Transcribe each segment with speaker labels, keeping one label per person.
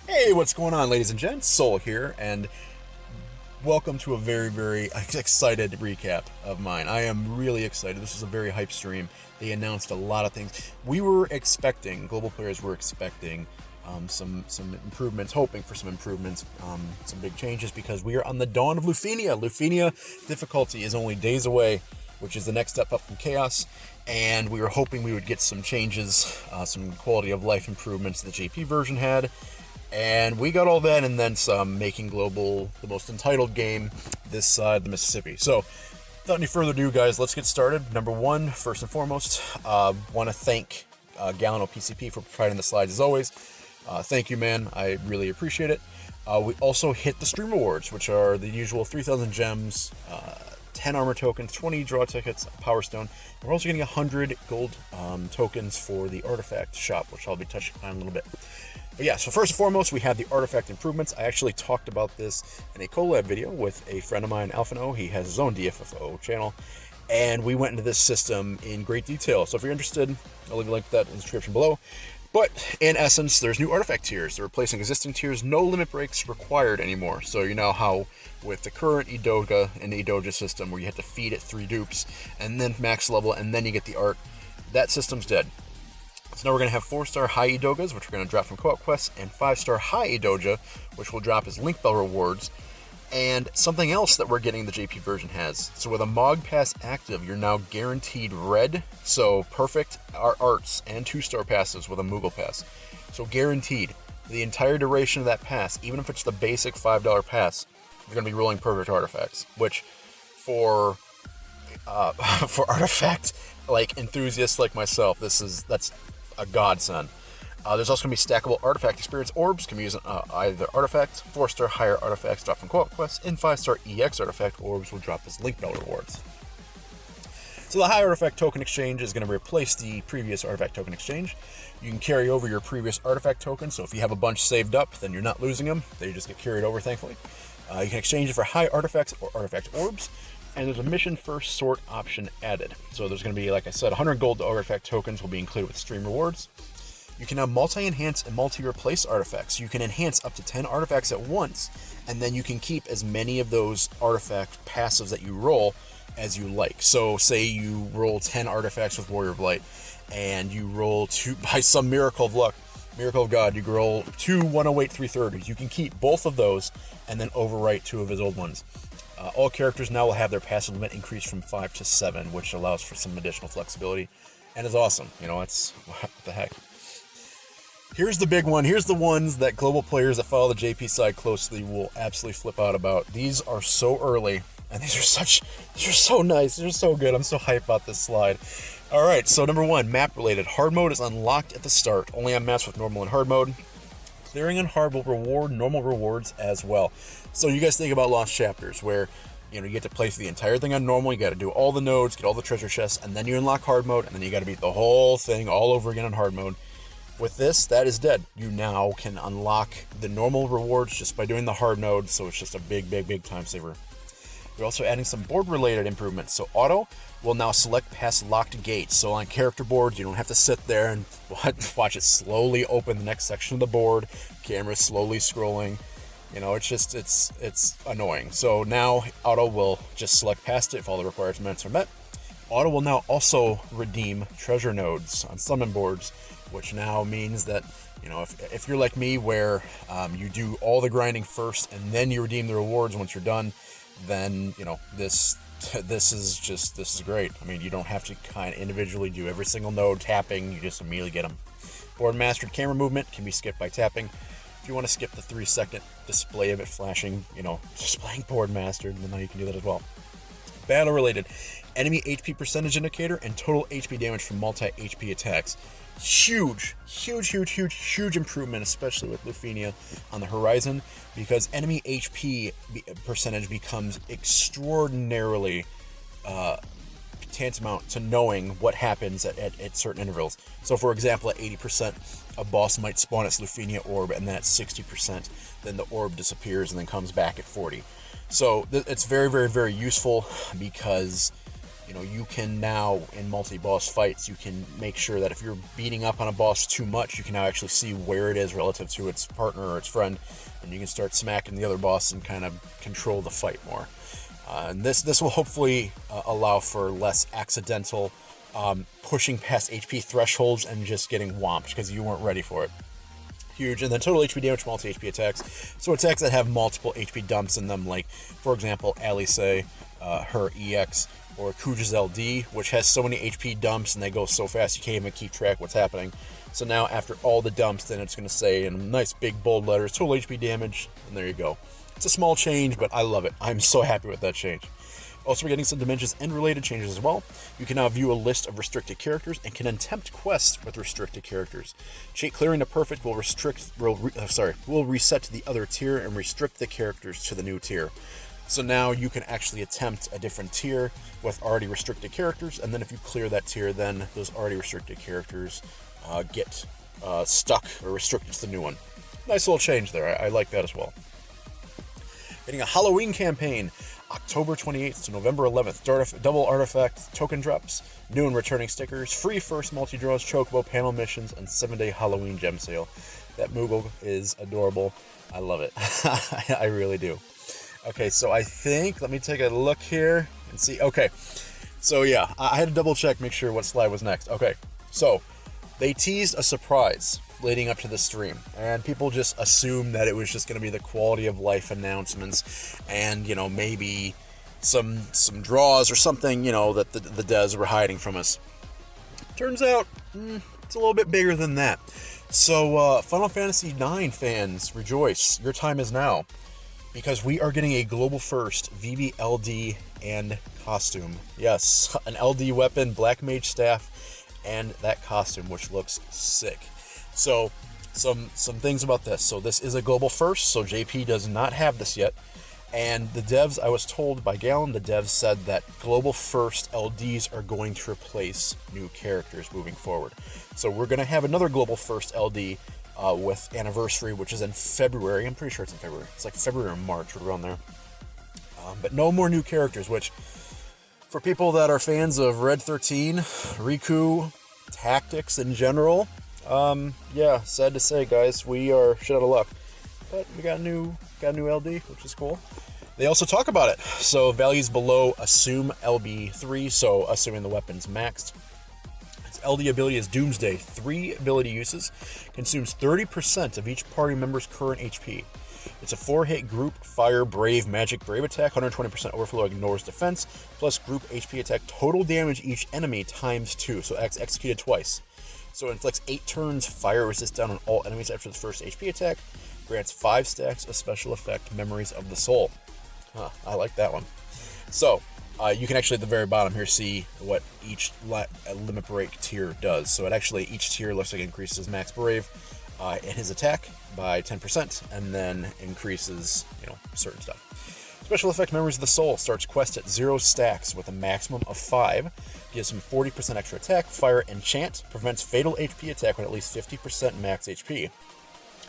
Speaker 1: Hey, what's going on, ladies and gents? Soul here, and welcome to a very excited recap of mine. I am really excited. This is a very hype stream. They announced a lot of things. We were expecting, global players were expecting some improvements, hoping for some improvements, some big changes, because we are on the dawn of Lufenia. Lufenia difficulty is only days away, which is the next step up from Chaos, and we were hoping we would get some changes, some quality of life improvements the JP version had. And we got all that and then some, making Global the most entitled game this side of the Mississippi. So, without any further ado, guys, let's get started. Number one, first and foremost, want to thank Galano PCP for providing the slides as always. Thank you, man. I really appreciate it. We also hit the stream rewards, which are the usual 3,000 gems, 10 armor tokens, 20 draw tickets, Power Stone. We're also getting 100 gold tokens for the artifact shop, which I'll be touching on in a little bit. But yeah, so first and foremost, we have the artifact improvements. I actually talked about this in a collab video with a friend of mine, Alphino. He has his own DFFOO channel, and we went into this system in great detail. So if you're interested, I'll leave a link to that in the description below. But in essence, there's new artifact tiers. They're replacing existing tiers. No limit breaks required anymore. So you know how with the current Edoga and Edoja system, where you have to feed it 3 dupes and then max level and then you get the art, that system's dead. So now we're going to have 4-star high Edogas, which are going to drop from co-op quests, and 5-star high Edoja, which will drop as link bell rewards. And something else that we're getting the JP version has. So with a Mog Pass active, you're now guaranteed red, so perfect arts, and 2-star passes with a Moogle Pass. So guaranteed, the entire duration of that pass, even if it's the basic $5 pass, you're going to be rolling perfect artifacts, which for artifact like enthusiasts like myself, that's a godsend. There's also going to be stackable artifact experience orbs. Can be used either artifacts, 4-star higher artifacts drop from co-op quests, and 5-star EX artifact orbs will drop as link bell rewards. So the high artifact token exchange is going to replace the previous artifact token exchange. You can carry over your previous artifact tokens, so if you have a bunch saved up, then you're not losing them. They just get carried over, thankfully. You can exchange it for high artifacts or artifact orbs. And there's a mission first sort option added. So there's going to be, like I said, 100 gold artifact tokens will be included with stream rewards. You can now multi-enhance and multi-replace artifacts. You can enhance up to 10 artifacts at once, and then you can keep as many of those artifact passives that you roll as you like. So say you roll 10 artifacts with Warrior of Light, and you roll 2, by some miracle of luck, miracle of God, you roll 2 108 330s. You can keep both of those and then overwrite 2 of his old ones. All characters now will have their passive limit increased from 5 to 7, which allows for some additional flexibility, and is awesome. You know, it's what the heck. Here's the big one. Here's the ones that global players that follow the JP side closely will absolutely flip out about. These are so early, and they're so nice. They're so good. I'm so hyped about this slide. All right, so number one, map related. Hard mode is unlocked at the start, only on maps with normal and hard mode. Clearing on hard will reward normal rewards as well. So you guys think about Lost Chapters, where you get to play through the entire thing on normal, you got to do all the nodes, get all the treasure chests, and then you unlock hard mode, and then you got to beat the whole thing all over again on hard mode. With this, that is dead. You now can unlock the normal rewards just by doing the hard mode, so it's just a big time saver. We're also adding some board-related improvements. So Auto will now select past locked gates. So on character boards, you don't have to sit there and watch it slowly open the next section of the board. Camera slowly scrolling. It's annoying. So now Auto will just select past it if all the requirements are met. Auto will now also redeem treasure nodes on summon boards, which now means that, if you're like me, where you do all the grinding first and then you redeem the rewards once you're done, then this is great. I mean, you don't have to kind of individually do every single node tapping. You just immediately get them. Board mastered camera movement can be skipped by tapping. If you want to skip the 3-second display of it flashing, displaying board mastered, then now you can do that as well. Battle related, enemy HP percentage indicator and total HP damage from multi HP attacks. Huge improvement, especially with Lufenia on the horizon, because enemy HP percentage becomes extraordinarily tantamount to knowing what happens at certain intervals. So for example, at 80%, a boss might spawn its Lufenia orb, and then at 60%, then the orb disappears and then comes back at 40. So it's very useful, because you can now, in multi-boss fights, you can make sure that if you're beating up on a boss too much, you can now actually see where it is relative to its partner or its friend, and you can start smacking the other boss and kind of control the fight more. And this will hopefully allow for less accidental pushing past HP thresholds and just getting whomped because you weren't ready for it. Huge. And then total HP damage, multi-HP attacks. So attacks that have multiple HP dumps in them, like, for example, Alice, her EX, or Kuja's LD, which has so many HP dumps and they go so fast you can't even keep track of what's happening. So now after all the dumps, then it's going to say in nice big bold letters, total HP damage, and there you go. It's a small change, but I love it. I'm so happy with that change. Also, we're getting some dimensions and related changes as well. You can now view a list of restricted characters and can attempt quests with restricted characters. Clearing the perfect will reset to the other tier and restrict the characters to the new tier. So now you can actually attempt a different tier with already restricted characters, and then if you clear that tier, then those already restricted characters get stuck or restricted to the new one. Nice little change there. I like that as well. Getting a Halloween campaign, October 28th to November 11th. Double artifact token drops, new and returning stickers, free first multi-draws, chocobo panel missions, and 7-day Halloween gem sale. That Moogle is adorable. I love it. I really do. Okay, so I think, let me take a look here and see. Okay, so yeah, I had to double check, make sure what slide was next. Okay, so they teased a surprise leading up to the stream, and people just assumed that it was just going to be the quality of life announcements and, maybe some draws or something, that the devs were hiding from us. Turns out, it's a little bit bigger than that. So, Final Fantasy IX fans, rejoice. Your time is now. Because we are getting a global first Vivi LD and costume. Yes, an LD weapon, Black Mage staff, and that costume, which looks sick. So, some things about this. So this is a global first, so JP does not have this yet. And the devs, I was told by Galen, the devs said that global first LDs are going to replace new characters moving forward. So we're going to have another global first LD with Anniversary, which is in February. I'm pretty sure it's in February. It's like February or March, right around there. But no more new characters, which, for people that are fans of Red 13, Riku, tactics in general, yeah, sad to say, guys, we are shit out of luck. But we got a new LD, which is cool. They also talk about it. So values below assume LB3, so assuming the weapon's maxed. LD ability is Doomsday. 3 ability uses. Consumes 30% of each party member's current HP. It's a 4-hit group Fire, Brave, Magic, Brave attack. 120% overflow, ignores defense. Plus group HP attack. Total damage each enemy times 2. So executed twice. So it inflicts 8 turns. Fire resist down on all enemies after the first HP attack. Grants 5 stacks of special effect Memories of the Soul. Huh, I like that one. So, you can actually at the very bottom here see what each limit break tier does. So it actually, each tier looks like it increases Max Brave and his attack by 10%, and then increases, certain stuff. Special effect Memories of the Soul starts quest at 0 stacks with a maximum of 5. Gives him 40% extra attack. Fire Enchant prevents fatal HP attack when at least 50% max HP.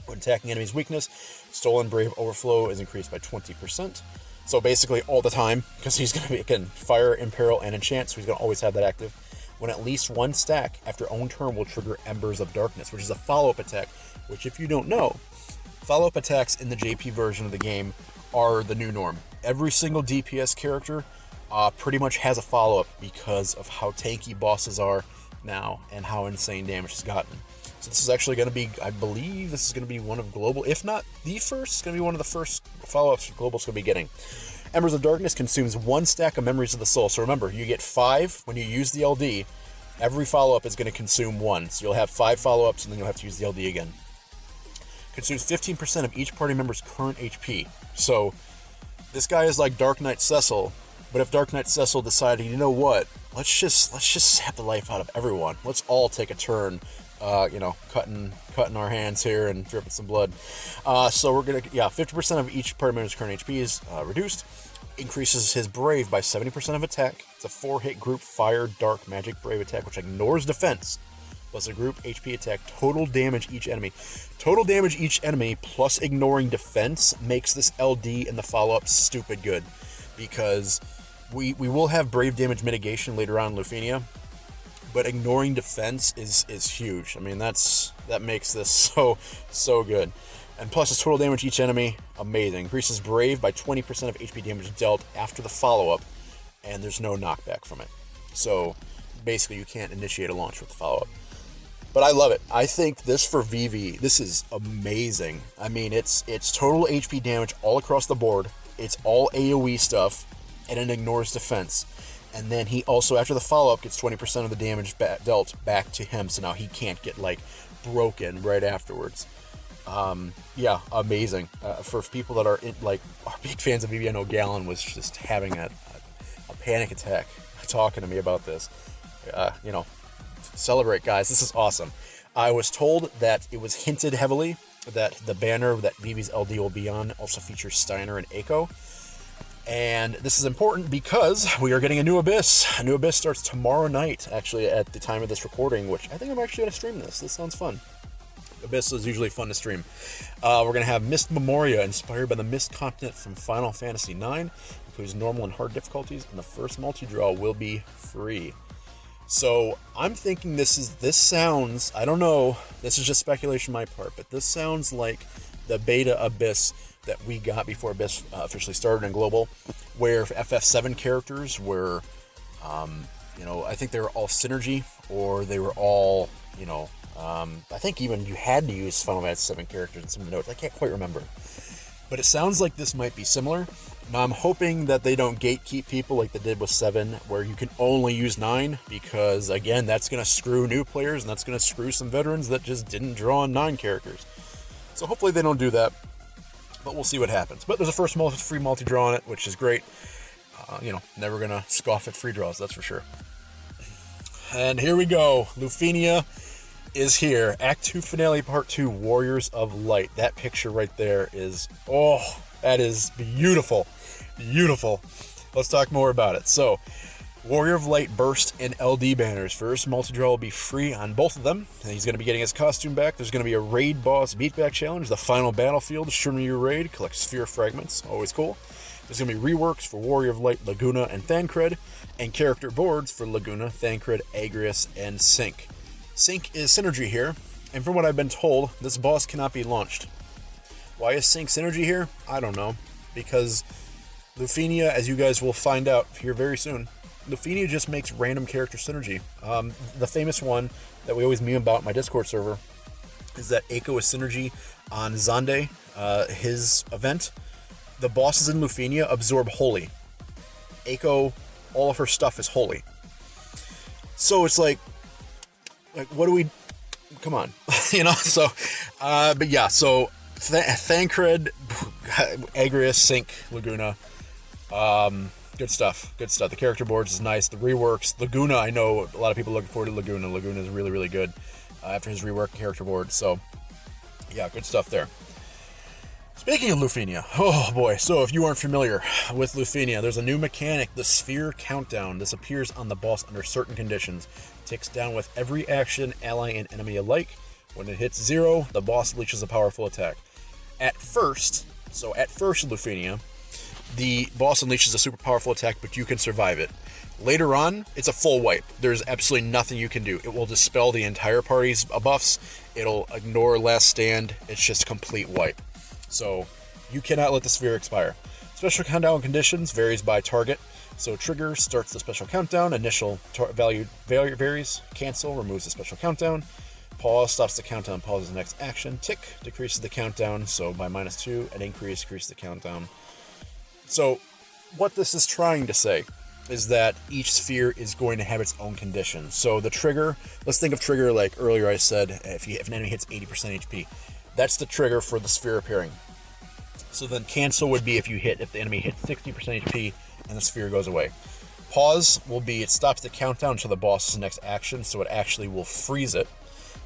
Speaker 1: When attacking enemy's weakness, Stolen Brave Overflow is increased by 20%. So basically all the time, because he's going to be, again, Fire, Imperil, and Enchant, so he's going to always have that active. When at least 1 stack after own turn will trigger Embers of Darkness, which is a follow-up attack, which if you don't know, follow-up attacks in the JP version of the game are the new norm. Every single DPS character pretty much has a follow-up because of how tanky bosses are now and how insane damage has gotten. So this is actually going to be, I believe this is going to be one of global, if not the first, it's going to be one of the first follow-ups global's going to be getting. Embers of Darkness consumes 1 stack of Memories of the Soul. So remember, you get 5 when you use the LD. Every follow-up is going to consume 1. So you'll have 5 follow-ups and then you'll have to use the LD again. Consumes 15% of each party member's current HP. So this guy is like Dark Knight Cecil, but if Dark Knight Cecil decided, you know what, let's just sap the life out of everyone. Let's all take a turn. Cutting our hands here and dripping some blood. So we're gonna, 50% of each party member's current HP is reduced. Increases his Brave by 70% of attack. It's a 4-hit group Fire, Dark, Magic, Brave attack, which ignores defense. Plus a group HP attack. Total damage each enemy. Total damage each enemy plus ignoring defense makes this LD and the follow-up stupid good. Because We will have brave damage mitigation later on in Lufenia, but ignoring defense is huge. I mean, that makes this so good. And plus, its total damage each enemy, amazing. Increases brave by 20% of HP damage dealt after the follow-up, and there's no knockback from it. So basically, you can't initiate a launch with the follow-up. But I love it. I think this for Vivi, this is amazing. I mean, it's total HP damage all across the board. It's all AoE stuff, and it ignores defense. And then he also, after the follow-up, gets 20% of the damage dealt back to him, so now he can't get, like, broken right afterwards. Yeah, amazing. For people that are, are big fans of Vivi, I know Gallon was just having a panic attack talking to me about this. Celebrate, guys. This is awesome. I was told that it was hinted heavily that the banner that Vivi's LD will be on also features Steiner and Eiko. And this is important because we are getting a new Abyss. A new Abyss starts tomorrow night, actually, at the time of this recording, which I think I'm actually going to stream this. This sounds fun. Abyss is usually fun to stream. We're going to have Mist Memoria, inspired by the Mist continent from Final Fantasy IX. Includes normal and hard difficulties, and the first multi-draw will be free. So I'm thinking this sounds, I don't know, this is just speculation on my part, but this sounds like the beta Abyss that we got before Abyss officially started in Global, where FF7 characters were, I think they were all Synergy, or they were all, I think even you had to use Final Fantasy 7 characters in some of the notes. I can't quite remember. But it sounds like this might be similar. Now, I'm hoping that they don't gatekeep people like they did with 7, where you can only use 9, because, again, that's going to screw new players, and that's going to screw some veterans that just didn't draw on 9 characters. So hopefully they don't do that, but we'll see what happens. But there's a first free multi-draw on it, which is great. Never going to scoff at free draws, that's for sure. And here we go. Lufenia is here. Act 2 Finale Part 2, Warriors of Light. That picture right there is, that is beautiful. Beautiful. Let's talk more about it. So, Warrior of Light Burst and LD banners. First multi-draw will be free on both of them. And he's going to be getting his costume back. There's going to be a raid boss beatback challenge. The final battlefield, Shimmer Your Raid. Collect sphere fragments. Always cool. There's going to be reworks for Warrior of Light, Laguna, and Thancred. And character boards for Laguna, Thancred, Agrias, and Sync. Sync is Synergy here. And from what I've been told, this boss cannot be launched. Why is Sync Synergy here? I don't know. Because Lufenia, as you guys will find out here very soon, Lufenia just makes random character synergy. The famous one that we always meme about in my Discord server is that Eiko is synergy on Zande, his event. The bosses in Lufenia absorb holy. Eiko, all of her stuff is holy. So it's like what do we... Come on. But yeah, so Thancred, Agrias, Sync, Laguna. Good stuff. The character boards is nice. The reworks. Laguna, I know a lot of people are looking forward to Laguna. Laguna is really, really good after his rework character board. So, yeah, good stuff there. Speaking of Lufenia, oh boy. So, if you aren't familiar with Lufenia, there's a new mechanic, the Sphere Countdown. This appears on the boss under certain conditions. Ticks down with every action, ally and enemy alike. When it hits 0, the boss unleashes a powerful attack. At first, Lufenia, the boss unleashes a super powerful attack, but you can survive it. Later on, it's a full wipe. There's absolutely nothing you can do. It will dispel the entire party's buffs. It'll ignore last stand. It's just complete wipe. So, you cannot let the sphere expire. Special countdown conditions varies by target. So, trigger starts the special countdown. Initial value varies. Cancel removes the special countdown. Pause stops the countdown, pauses the next action. Tick decreases the countdown, so by -2, and decrease the countdown. So, what this is trying to say is that each sphere is going to have its own conditions. So the trigger, let's think of trigger like earlier I said, if an enemy hits 80% HP, that's the trigger for the sphere appearing. So then cancel would be if the enemy hits 60% HP and the sphere goes away. Pause will be it stops the countdown until the boss's next action, so it actually will freeze it.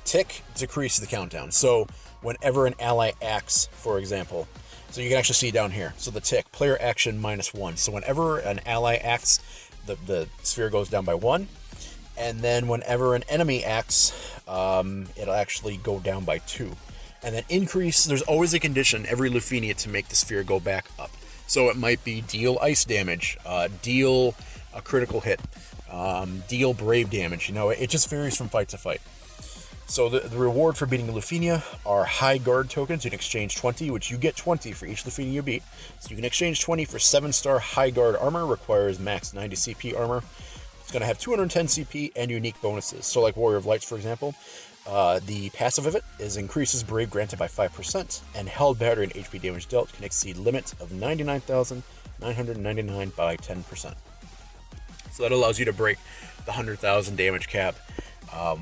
Speaker 1: Tick decreases the countdown. So whenever an ally acts, for example, so you can actually see down here. So the tick, player action -1. So whenever an ally acts, the sphere goes down by 1. And then whenever an enemy acts, it'll actually go down by 2. And then increase, there's always a condition, every Lufenia, to make the sphere go back up. So it might be deal ice damage, deal a critical hit, deal brave damage. It just varies from fight to fight. So the reward for beating Lufenia are high guard tokens. You can exchange 20, which you get 20 for each Lufenia you beat. So you can exchange 20 for 7-star high guard armor, requires max 90 CP armor. It's going to have 210 CP and unique bonuses. So like Warrior of Lights, for example, the passive of it is increases brave granted by 5%, and held battery and HP damage dealt can exceed limit of 99,999 by 10%. So that allows you to break the 100,000 damage cap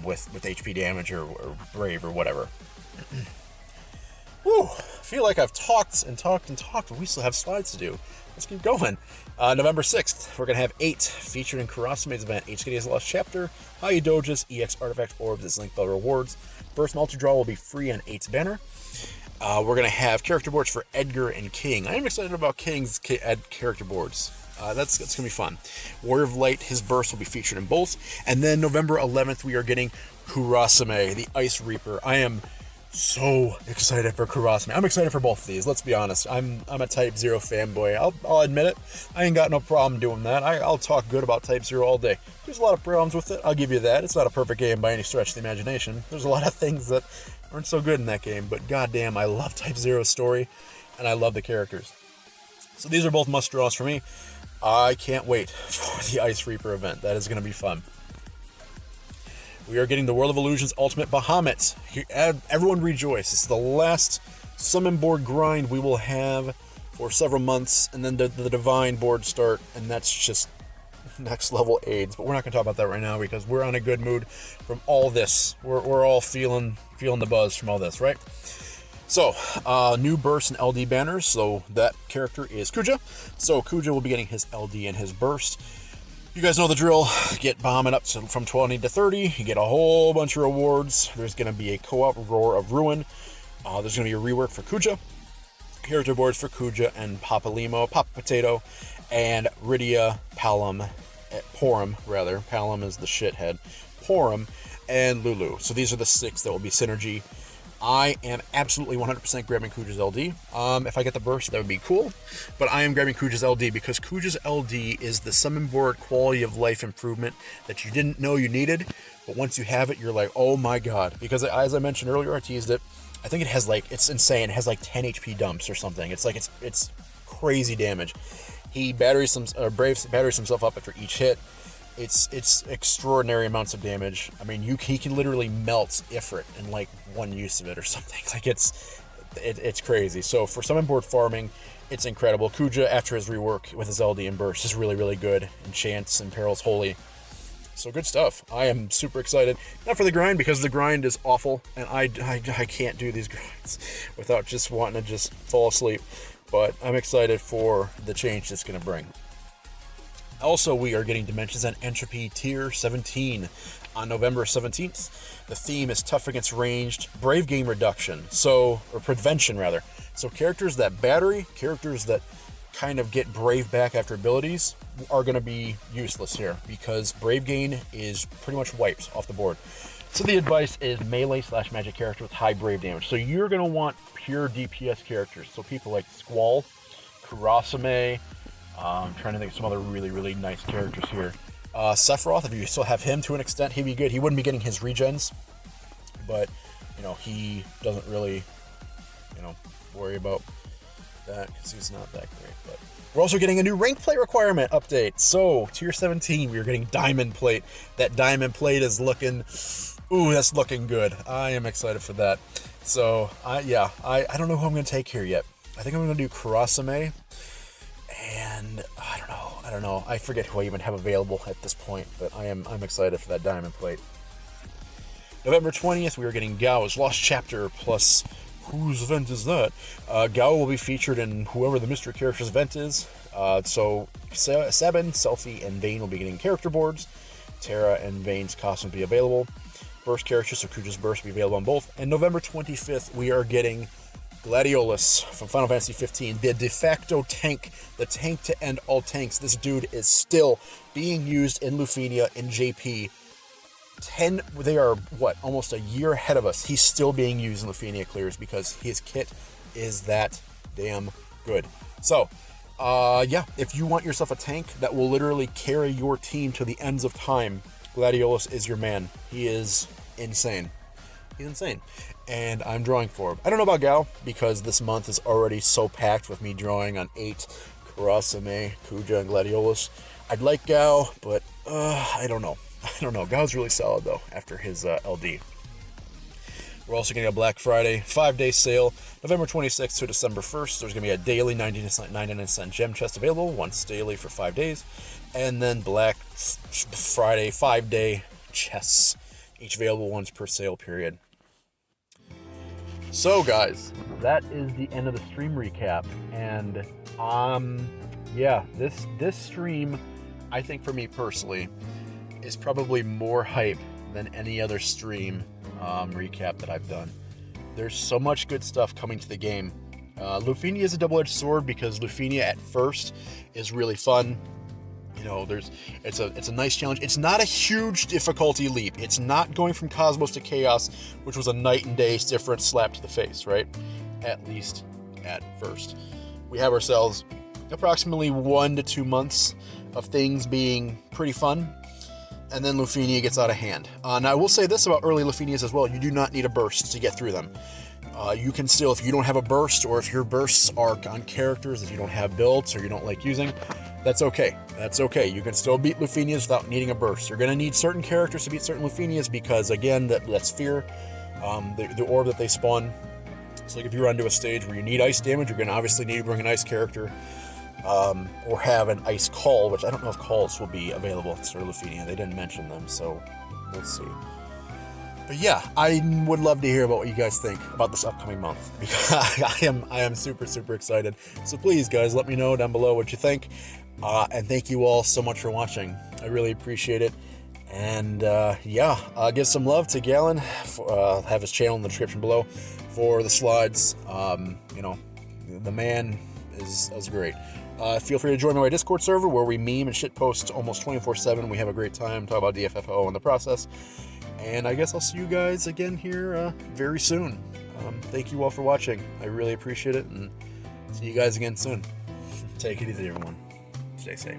Speaker 1: with HP damage or brave or whatever. Whew, I feel like I've talked and talked and talked, but we still have slides to do. Let's keep going. November 6th, we're going to have 8 featured in Kurasame's event. Each getting his lost chapter, High Dojas, EX Artifact Orbs as Link Bell rewards. First multi-draw will be free on 8's banner. We're going to have character boards for Edgar and King. I am excited about King's character boards. That's going to be fun. Warrior of Light, his burst will be featured in both. And then November 11th, we are getting Kurasame, the Ice Reaper. I am so excited for Kurasame. I'm excited for both of these, let's be honest. I'm a Type 0 fanboy. I'll admit it. I ain't got no problem doing that. I'll talk good about Type 0 all day. There's a lot of problems with it, I'll give you that. It's not a perfect game by any stretch of the imagination. There's a lot of things that aren't so good in that game, but goddamn, I love Type 0's story, and I love the characters. So these are both must-draws for me. I can't wait for the Ice Reaper event. That is going to be fun. We are getting the World of Illusions Ultimate Bahamut. Everyone rejoice. It's the last summon board grind we will have for several months, and then the Divine board start, and that's just next level aids. But we're not going to talk about that right now because we're on a good mood from all this. We're all feeling the buzz from all this, right? So, new burst and LD banners. So that character is Kuja. So Kuja will be getting his LD and his burst. You guys know the drill. Get Bahamut up from 20 to 30. You get a whole bunch of rewards. There's going to be a co-op Roar of Ruin. There's going to be a rework for Kuja. Character boards for Kuja and Papa Limo, Papa Potato, and Rydia, Palom, rather. Palom is the shithead. Porum, and Lulu. So these are the 6 that will be synergy. I am absolutely 100% grabbing Kuja's LD. If I get the burst, that would be cool. But I am grabbing Kuja's LD because Kuja's LD is the summon board quality of life improvement that you didn't know you needed. But once you have it, you're like, oh my god. Because as I mentioned earlier, I teased it. I think it has it's insane. It has 10 HP dumps or something. It's it's crazy damage. He batteries himself up after each hit. It's extraordinary amounts of damage. I mean, he can literally melt Ifrit in one use of it or something. It's crazy. So for summon board farming, it's incredible. Kuja, after his rework with his LD and burst, is really, really good. Enchants and Perils Holy. So good stuff. I am super excited. Not for the grind, because the grind is awful, and I can't do these grinds without just wanting to just fall asleep. But I'm excited for the change it's going to bring. Also, we are getting Dimensions and Entropy Tier 17 on November 17th. The theme is tough against ranged, brave game reduction, or prevention rather. So characters that battery, characters that kind of get brave back after abilities are going to be useless here because brave gain is pretty much wiped off the board. So the advice is melee/magic character with high brave damage. So you're going to want pure DPS characters. So people like Qol, Kurasame. I'm trying to think of some other really, really nice characters here. Sephiroth, if you still have him to an extent, he'd be good. He wouldn't be getting his regens, but, he doesn't really, worry about that because he's not that great. But we're also getting a new rank plate requirement update. So, Tier 17, we are getting Diamond Plate. That Diamond Plate is looking, that's looking good. I am excited for that. So, I don't know who I'm going to take here yet. I think I'm going to do Kurasame. And I don't know. I forget who I even have available at this point, but I'm excited for that Diamond Plate. November 20th, we are getting Gao's Lost Chapter plus whose event is that? Gao will be featured in whoever the mystery character's event is. So Sabin, Selfie, and Vayne will be getting character boards. Terra and Vayne's costume will be available. Burst characters, so Kuja's Burst will be available on both. And November 25th, we are getting Gladiolus from Final Fantasy 15, the de facto tank, the tank to end all tanks. This dude is still being used in Lufenia, in JP. They are, almost a year ahead of us. He's still being used in Lufenia clears because his kit is that damn good. So, Yeah, if you want yourself a tank that will literally carry your team to the ends of time, Gladiolus is your man. He is insane. He's insane. And I'm drawing for him. I don't know about Gal, because this month is already so packed with me drawing on 8 Kurasame, Kuja, and Gladiolus. I'd like Gal, but I don't know. I don't know. Gal's really solid, though, after his LD. We're also getting a Black Friday 5-day sale, November 26th to December 1st. There's going to be a daily 99-cent gem chest available, once daily for 5 days. And then Black Friday 5-day chests, each available once per sale period. So, guys, that is the end of the stream recap. And, yeah, this stream, I think for me personally, is probably more hype than any other stream recap that I've done. There's so much good stuff coming to the game. Lufenia is a double-edged sword, because Lufenia at first is really fun. You know, it's a nice challenge. It's not a huge difficulty leap. It's not going from Cosmos to Chaos, which was a night and day different slap to the face, right? At least at first. We have ourselves approximately 1 to 2 months of things being pretty fun. And then Lufenia gets out of hand. Now, I will say this about early Lufenias as well. You do not need a burst to get through them. You can still, if you don't have a burst, or if your bursts are on characters that you don't have built or you don't like using, that's okay. That's okay. You can still beat Lufenias without needing a burst. You're going to need certain characters to beat certain Lufenias because, again, that's fear. The orb that they spawn. So, like, if you're onto a stage where you need ice damage, you're going to obviously need to bring an ice character. Or have an ice call, which I don't know if calls will be available at Sir Lufenia. They didn't mention them, so we'll see. But yeah, I would love to hear about what you guys think about this upcoming month, because I am super, super excited. So please, guys, let me know down below what you think. And thank you all so much for watching. I really appreciate it. And yeah, give some love to Galen. Have his channel in the description below for the slides. You know, the man is great. Feel free to join my Discord server, where we meme and shitpost almost 24/7. We have a great time, talk about DFFOO in the process. And I guess I'll see you guys again here very soon. Thank you all for watching. I really appreciate it, and see you guys again soon. Take it easy, everyone. Stay safe.